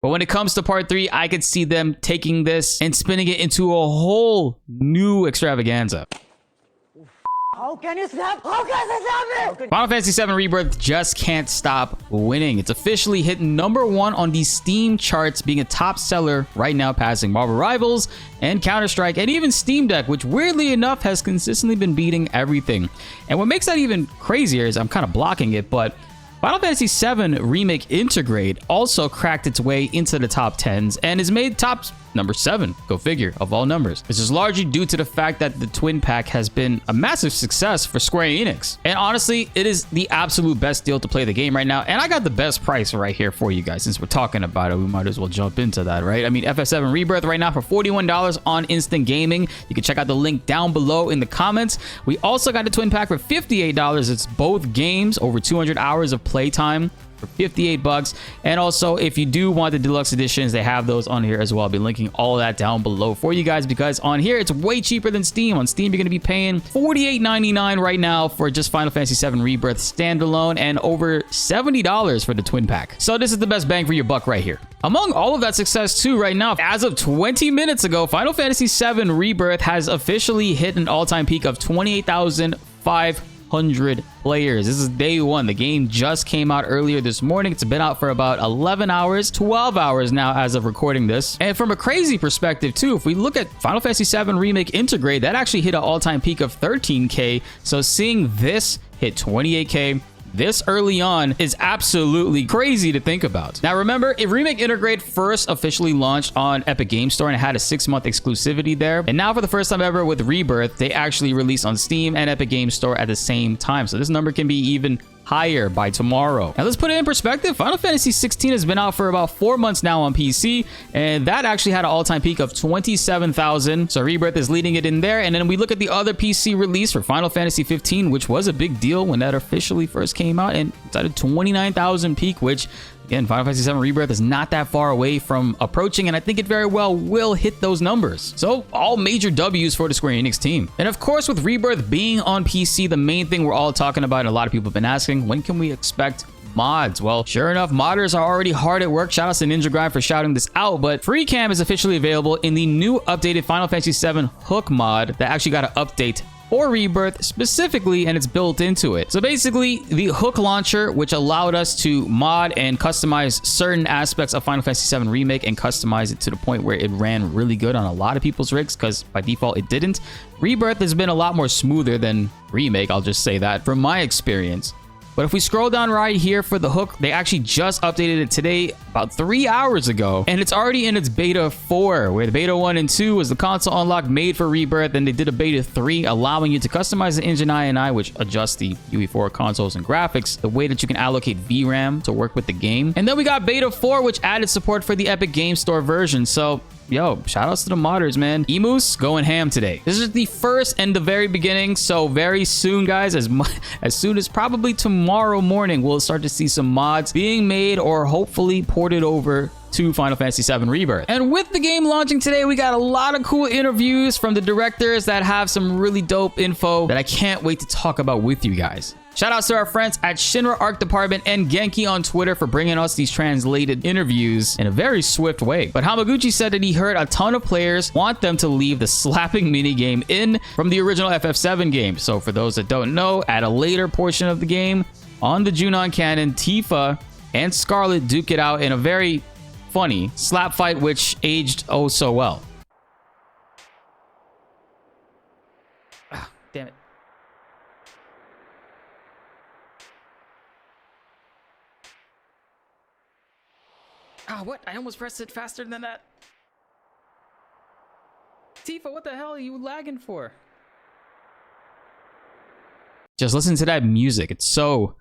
But when it comes to part 3, I could see them taking this and spinning it into a whole new extravaganza. How can you stop? How can you stop it? Final Fantasy 7 Rebirth just can't stop winning. It's officially hit #1 on the Steam charts, being a top seller right now, passing Marvel Rivals and Counter-Strike and even Steam Deck, which weirdly enough has consistently been beating everything. And what makes that even crazier is I'm kind of blocking it, but Final Fantasy 7 Remake Intergrade also cracked its way into the top 10s and is made top number 7, go figure, of all numbers. This is largely due to the fact that the Twin Pack has been a massive success for Square Enix. And honestly, it is the absolute best deal to play the game right now. And I got the best price right here for you guys. Since we're talking about it, we might as well jump into that, right? I mean, FF7 Rebirth right now for $41 on Instant Gaming. You can check out the link down below in the comments. We also got the Twin Pack for $58. It's both games, over 200 hours of playtime, for $58. And also, if you do want the deluxe editions, they have those on here as well. I'll be linking all of that down below for you guys, because on here it's way cheaper than Steam. On Steam, you're going to be paying $48.99 right now for just Final Fantasy 7 Rebirth standalone, and over $70 for the Twin Pack. So this is the best bang for your buck right here. Among all of that success too, right now, as of 20 minutes ago, Final Fantasy 7 Rebirth has officially hit an all-time peak of 28,500 players. This is day 1. The game just came out earlier this morning. It's been out for about 11 hours, 12 hours now as of recording this. And from a crazy perspective too, if we look at Final Fantasy 7 Remake Intergrade, that actually hit an all-time peak of 13K. So seeing this hit 28K this early on is absolutely crazy to think about. Now remember, if Remake Intergrade first officially launched on Epic Games Store and it had a 6-month exclusivity there, and now for the first time ever with Rebirth, they actually released on Steam and Epic Games Store at the same time. So this number can be even higher by tomorrow. Now let's put it in perspective. Final Fantasy 16 has been out for about 4 months now on PC, and that actually had an all-time peak of 27,000. So Rebirth is leading it in there. And then we look at the other PC release for Final Fantasy 15, which was a big deal when that officially first came out, and it's at a 29,000 peak, which again, Final Fantasy 7 Rebirth is not that far away from approaching, and I think it very well will hit those numbers. So all major W's for the Square Enix team. And of course, with Rebirth being on PC, the main thing we're all talking about, and a lot of people have been asking, when can we expect mods? Well, sure enough, modders are already hard at work. Shout out to Ninja Grind for shouting this out, but Free Cam is officially available in the new updated Final Fantasy 7 Hook mod that actually got an update for Rebirth specifically, and it's built into it. So basically, the Hook launcher, which allowed us to mod and customize certain aspects of Final Fantasy 7 Remake and customize it to the point where it ran really good on a lot of people's rigs, because by default it didn't. Rebirth has been a lot more smoother than Remake, I'll just say that from my experience. But if we scroll down right here for the Hook, they actually just updated it today, about 3 hours ago, and it's already in its beta 4, where the beta 1 and 2 was the console unlock made for Rebirth, and they did a beta 3 allowing you to customize the engine INI, which adjusts the UE4 consoles and graphics, the way that you can allocate VRAM to work with the game. And then we got beta 4, which added support for the Epic Games Store version. So yo, shout outs to the modders, man. Emus going ham today. This is the first and the very beginning, so very soon, guys, as soon as probably tomorrow morning, we'll start to see some mods being made or hopefully ported over to Final Fantasy 7 Rebirth. And with the game launching today, we got a lot of cool interviews from the directors that have some really dope info that I can't wait to talk about with you guys. Shout outs to our friends at Shinra Art Department and Genki on Twitter for bringing us these translated interviews in a very swift way. But Hamaguchi said that he heard a ton of players want them to leave the slapping minigame in from the original FF7 game. So for those that don't know, at a later portion of the game, on the Junon canon, Tifa and Scarlet duke it out in a very funny slap fight, which aged oh so well. Ah, damn it. Ah, what? I almost pressed it faster than that. Tifa, what the hell are you lagging for? Just listen to that music. It's so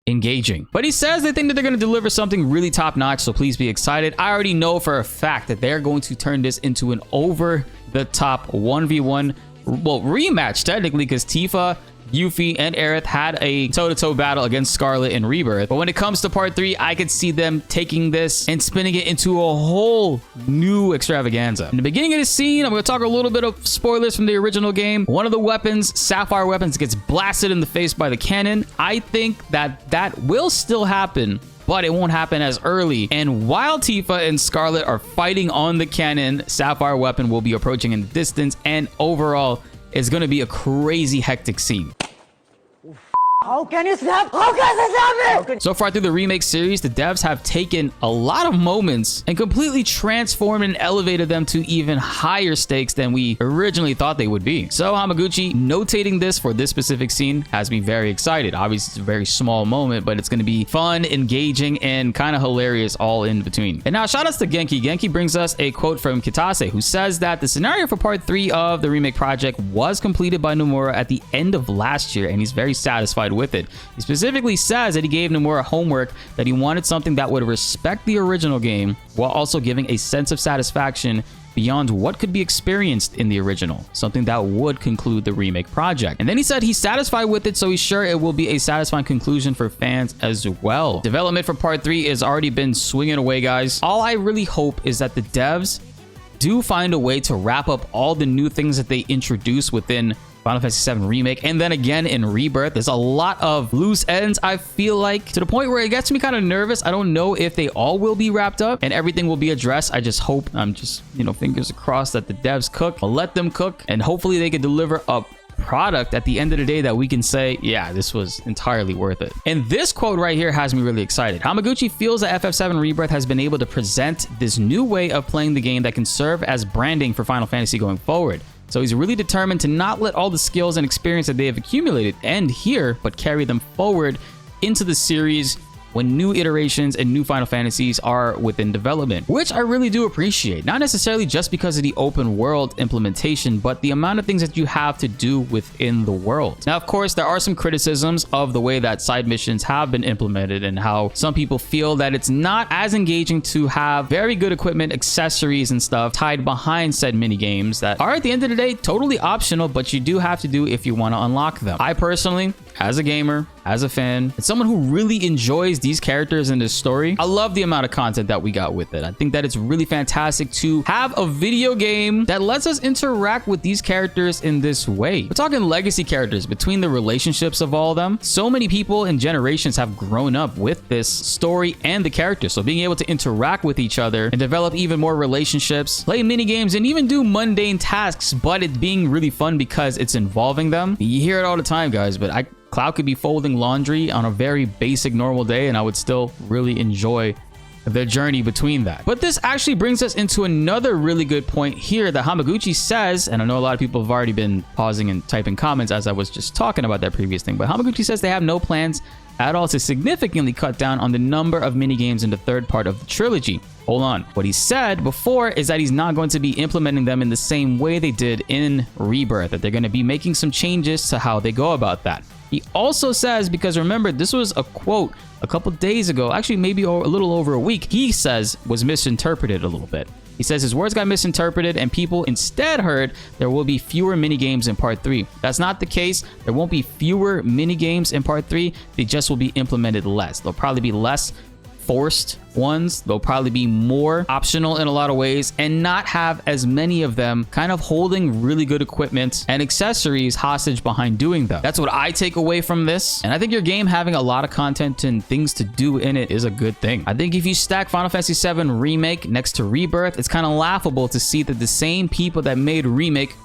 engaging. But he says they think that they're going to deliver something really top-notch, so please be excited. I already know for a fact that they're going to turn this into an over-the-top 1v1, well, rematch technically, because Tifa, Yuffie, and Aerith had a toe-to-toe battle against Scarlet in Rebirth. But when it comes to part 3, I could see them taking this and spinning it into a whole new extravaganza. In the beginning of the scene, I'm going to talk a little bit of spoilers from the original game. One of the weapons, Sapphire weapons, gets blasted in the face by the cannon. I think that that will still happen but it won't happen as early. And while Tifa and Scarlet are fighting on the cannon, Sapphire weapon will be approaching in the distance, and overall, it's going to be a crazy hectic scene. How can you snap? How can you snap me? So far through the remake series, the devs have taken a lot of moments and completely transformed and elevated them to even higher stakes than we originally thought they would be. So Hamaguchi notating this for this specific scene has me very excited. Obviously, it's a very small moment, but it's going to be fun, engaging, and kind of hilarious all in between. And now shout outs to Genki. Genki brings us a quote from Kitase, who says that the scenario for part 3 of the remake project was completed by Nomura at the end of last year, and he's very satisfied with it. He specifically says that he gave Nomura homework, that he wanted something that would respect the original game while also giving a sense of satisfaction beyond what could be experienced in the original, something that would conclude the remake project. And then he said he's satisfied with it, so he's sure it will be a satisfying conclusion for fans as well. Development for part 3 has already been swinging away, guys. All I really hope is that the devs do find a way to wrap up all the new things that they introduce within Final Fantasy VII Remake, and then again in Rebirth. There's a lot of loose ends, I feel like, to the point where it gets me kind of nervous. I don't know if they all will be wrapped up and everything will be addressed. I just hope, I'm just, fingers crossed that the devs cook. I'll let them cook, and hopefully they can deliver a product at the end of the day that we can say, yeah, this was entirely worth it. And this quote right here has me really excited. Hamaguchi feels that FF7 Rebirth has been able to present this new way of playing the game that can serve as branding for Final Fantasy going forward. So he's really determined to not let all the skills and experience that they have accumulated end here, but carry them forward into the series when new iterations and new Final Fantasies are within development, which I really do appreciate. Not necessarily just because of the open world implementation, but the amount of things that you have to do within the world. Now, of course, there are some criticisms of the way that side missions have been implemented and how some people feel that it's not as engaging to have very good equipment, accessories, and stuff tied behind said mini games that are, at the end of the day, totally optional, but you do have to do if you want to unlock them. I personally, as a gamer, as a fan, and someone who really enjoys these characters in this story, I love the amount of content that we got with it. I think that it's really fantastic to have a video game that lets us interact with these characters in this way. We're talking legacy characters, between the relationships of all of them. So many people and generations have grown up with this story and the characters. So being able to interact with each other and develop even more relationships, play mini games, and even do mundane tasks, but it being really fun because it's involving them. You hear it all the time, guys, but Cloud could be folding laundry on a very basic normal day, and I would still really enjoy the journey between that. But this actually brings us into another really good point here that Hamaguchi says, and I know a lot of people have already been pausing and typing comments as I was just talking about that previous thing, but Hamaguchi says they have no plans at all to significantly cut down on the number of minigames in the third part of the trilogy. Hold on. What he said before is that he's not going to be implementing them in the same way they did in Rebirth, that they're going to be making some changes to how they go about that. He also says, because remember, this was a quote a couple days ago, actually maybe a little over a week, he says was misinterpreted a little bit. He says his words got misinterpreted and people instead heard there will be fewer minigames in part 3. That's not the case. There won't be fewer minigames in part 3. They just will be implemented less. There'll probably be less forced ones. They'll probably be more optional in a lot of ways and not have as many of them kind of holding really good equipment and accessories hostage behind doing them. That's what I take away from this. And I think your game having a lot of content and things to do in it is a good thing. I think if you stack Final Fantasy VII Remake next to Rebirth, it's kind of laughable to see that the same people that made Remake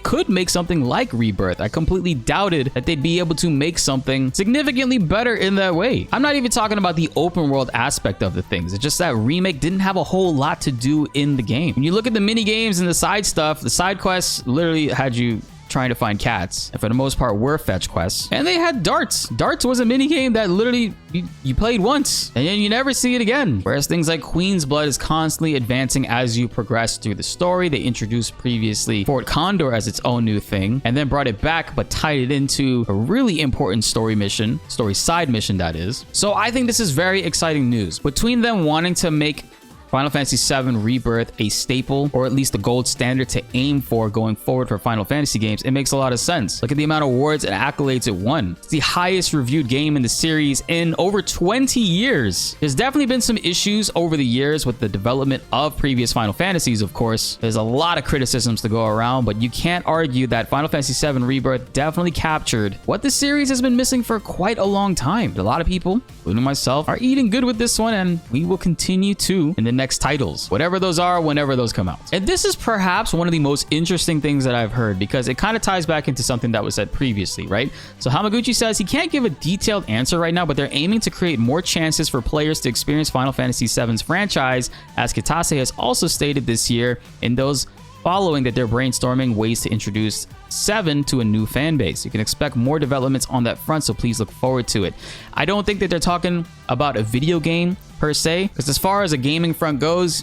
could make something like Rebirth. I completely doubted that they'd be able to make something significantly better in that way. I'm not even talking about the open world aspect of the things. It's just that Remake didn't have a whole lot to do in the game. When you look at the mini games and the side stuff, the side quests literally had you trying to find cats, and for the most part were fetch quests. And they had darts. Darts was a mini game that literally you played once and then you never see it again. Whereas things like Queen's Blood is constantly advancing as you progress through the story. They introduced previously Fort Condor as its own new thing and then brought it back but tied it into a really important story side mission that is. So I think this is very exciting news. Between them wanting to make Final Fantasy VII Rebirth a staple, or at least the gold standard to aim for going forward for Final Fantasy games, it makes a lot of sense. Look at the amount of awards and accolades it won. It's the highest reviewed game in the series in over 20 years. There's definitely been some issues over the years with the development of previous Final Fantasies, of course. There's a lot of criticisms to go around, but you can't argue that Final Fantasy VII Rebirth definitely captured what the series has been missing for quite a long time. A lot of people, including myself, are eating good with this one, and we will continue to in the next titles, whatever those are, whenever those come out. And this is perhaps one of the most interesting things that I've heard, because it kind of ties back into something that was said previously, right? So Hamaguchi says he can't give a detailed answer right now, but they're aiming to create more chances for players to experience Final Fantasy VII's franchise, as Kitase has also stated this year in those following that they're brainstorming ways to introduce 7 to a new fan base. You can expect more developments on that front, so please look forward to it. I don't think that they're talking about a video game per se, because as far as a gaming front goes,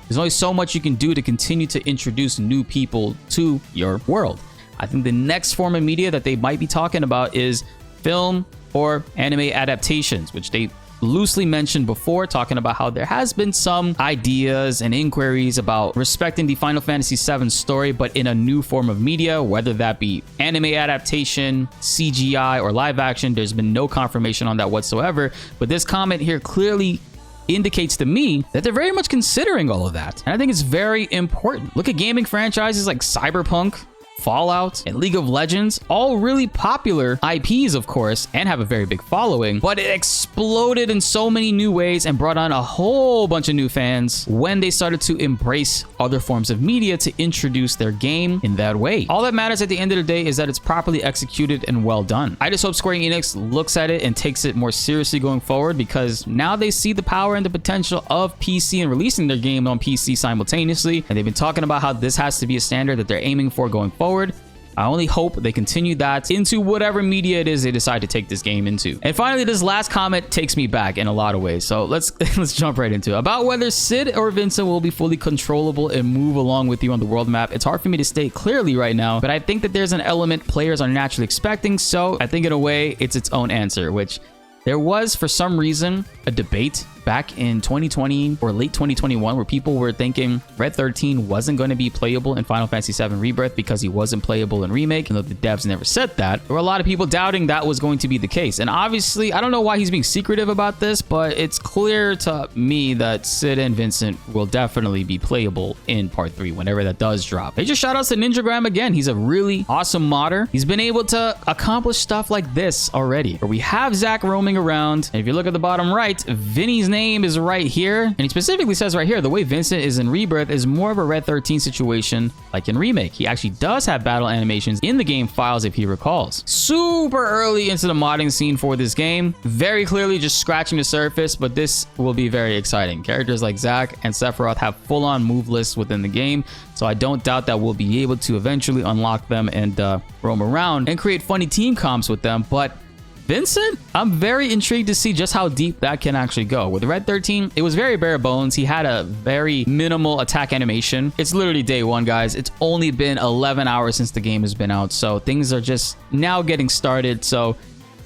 there's only so much you can do to continue to introduce new people to your world. I think the next form of media that they might be talking about is film or anime adaptations, which they loosely mentioned before, talking about how there has been some ideas and inquiries about respecting the Final Fantasy VII story, but in a new form of media, whether that be anime adaptation, CGI, or live action. There's been no confirmation on that whatsoever, but this comment here clearly indicates to me that they're very much considering all of that. And I think it's very important. Look at gaming franchises like Cyberpunk, Fallout, and League of Legends, all really popular IPs, of course, and have a very big following, but it exploded in so many new ways and brought on a whole bunch of new fans when they started to embrace other forms of media to introduce their game in that way. All that matters at the end of the day is that it's properly executed and well done. I just hope Square Enix looks at it and takes it more seriously going forward, because now they see the power and the potential of PC and releasing their game on PC simultaneously, and they've been talking about how this has to be a standard that they're aiming for going forward. I only hope they continue that into whatever media it is they decide to take this game into. And finally, this last comment takes me back in a lot of ways. So let's jump right into it. About whether Cid or Vincent will be fully controllable and move along with you on the world map. It's hard for me to state clearly right now, but I think that there's an element players are naturally expecting. So I think in a way it's its own answer, which there was for some reason a debate back in 2020 or late 2021 where people were thinking Red 13 wasn't going to be playable in Final Fantasy VII Rebirth because he wasn't playable in Remake, and though the devs never said that, there were a lot of people doubting that was going to be the case. And obviously, I don't know why he's being secretive about this, but it's clear to me that Cid and Vincent will definitely be playable in Part 3 whenever that does drop. They just shout outs to Ninjagram again. He's a really awesome modder. He's been able to accomplish stuff like this already, where we have Zack roaming around, and if you look at the bottom right, Vinny's name is right here, and he specifically says right here the way Vincent is in Rebirth is more of a Red 13 situation like in Remake. He actually does have battle animations in the game files if he recalls. Super early into the modding scene for this game, very clearly just scratching the surface, but this will be very exciting. Characters like Zack and Sephiroth have full-on move lists within the game, so I don't doubt that we'll be able to eventually unlock them and roam around and create funny team comps with them. But Vincent, I'm very intrigued to see just how deep that can actually go. With Red 13, it was very bare bones. He had a very minimal attack animation. It's literally day one, guys. It's only been 11 hours since the game has been out, so things are just now getting started. So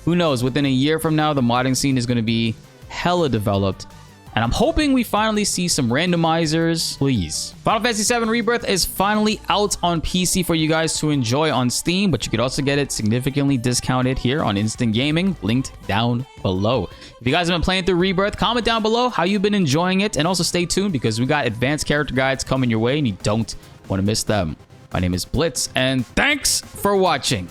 who knows, within a year from now, the modding scene is going to be hella developed. And I'm hoping we finally see some randomizers, please. Final Fantasy VII Rebirth is finally out on PC for you guys to enjoy on Steam, but you could also get it significantly discounted here on Instant Gaming, linked down below. If you guys have been playing through Rebirth, comment down below how you've been enjoying it, and also stay tuned because we got advanced character guides coming your way and you don't want to miss them. My name is BltzZ, and thanks for watching.